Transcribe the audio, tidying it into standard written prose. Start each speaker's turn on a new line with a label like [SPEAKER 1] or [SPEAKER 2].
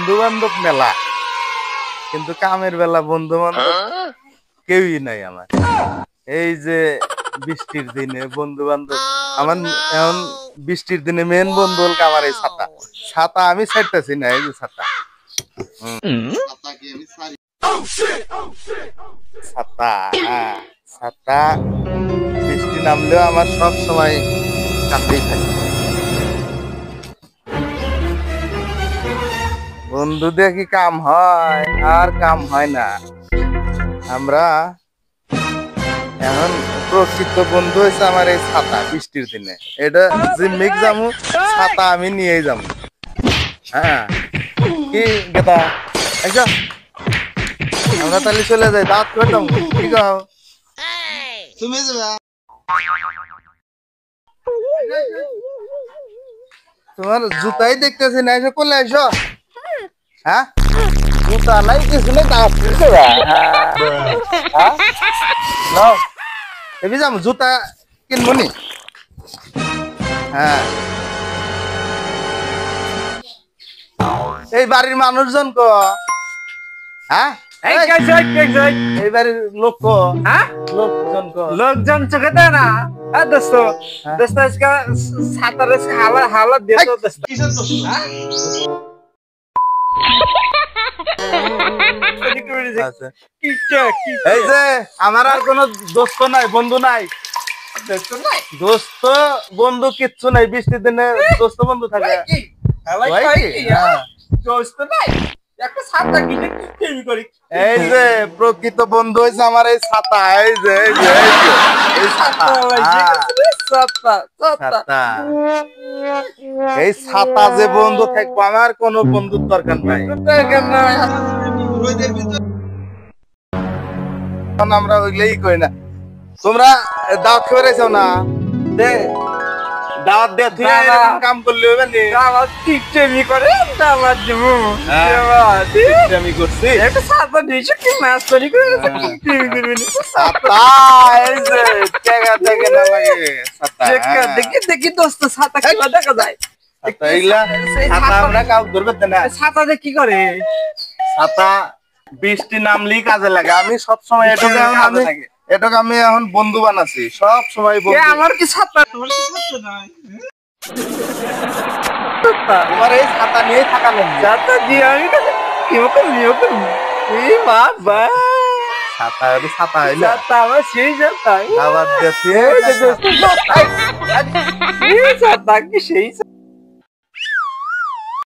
[SPEAKER 1] বন্ধু বান্ধব মেলা, কিন্তু কামের বেলা বন্ধু বান্ধব কেউই নাই আমার। এই যে বৃষ্টির দিনে বন্ধু বান্ধব আমার, এখন বৃষ্টির দিনে মেন বন্ধু হল আমার এই ছাতা। ছাতা আমি ছাড়তেছি না, এই যে ছাতা। ছাতা, ছাতা বৃষ্টি নামলেও আমার সব সময় কাছেই থাকে। বন্ধু দিয়ে কি কাম হয়? আর কাম হয় না। আমরা এখন প্রকৃত বন্ধু হয়েছে আমার এই ছাতা। বৃষ্টির দিনে এটা জিম্মিক যামু, ছাতা আমি নিয়েই যাবো। হ্যাঁ কি গেতা, আমরা তাহলে চলে যাই, দাঁত করতাম ঠিক আছে। তুমি তোমার জুতাই দেখতেছি না, এসে করলে এসো। হ্যাঁ জুতা নাই, কিছু নেই, দাঁত এবি যাম, জুতা কিনবো নি। হ্যাঁ এই বাড়ির মানুষজন ক, হ্যাঁ এই বাড়ির লোক ক, লোকজন ক,
[SPEAKER 2] লোকজন চোখে দেয় না। দোস্ত দোস্ত আজকে সাঁতার হালা দিয়ে তো দোস্ত কিসের দোস্ত?
[SPEAKER 1] এই যে আমার আর কোনো দোস্ত নাই, বন্ধু নাই। দোস্ত বন্ধু কিচ্ছু নাই। বৃষ্টির দিনে দোস্ত বন্ধু থাকে? এই যে প্রকৃত বন্ধু হয়েছে আমার এই ছাতা। এই যে এই ছাতা, এই ছাতা যে বন্ধু থাকবো, আমার কোনো বন্ধুর দরকার নাই। আমরা ওইগুলোই করি না। তোমরা দাওয়াত খেয়ে রেছো না, দাওয়াত দিয়ে তুই কাম করলে হবে নি?
[SPEAKER 2] আমার টিকটেমি করে দাওয়াত দেবো।
[SPEAKER 1] আমি করছি
[SPEAKER 2] একটা ছাতা দিয়েছে কি মাছ তৈরি করে টিকটেমি করবি না।
[SPEAKER 1] ছাতা এই যে টাকা দেখে না লাগে ছাতা।
[SPEAKER 2] দেখি দেখি দোস্ত ছাতা কিভাবে দেখা যায়?
[SPEAKER 1] ছাতা এইগুলা ছাতা আমরা কাউ ধরবে না।
[SPEAKER 2] ছাতা দিয়ে কি করে?
[SPEAKER 1] ছাতা বৃষ্টি নামলেই কাজে লাগে। আমি সব সময় এটাকে আমি এখন বন্ধু বানাচ্ছি, সব সময় বন্ধু।
[SPEAKER 2] আমার কি ছাতা? তোমার কি ছাতা নাই?
[SPEAKER 1] তোমার এই ছাতা নিয়ে থাকা লাগবে।
[SPEAKER 2] ছাতা দিয়ে আমি কি এই বাবা
[SPEAKER 1] ছাতা ছাতা হইলো
[SPEAKER 2] ছাতা আমার সেই ছাতা
[SPEAKER 1] আবার দেখি
[SPEAKER 2] ছাতা কি সেই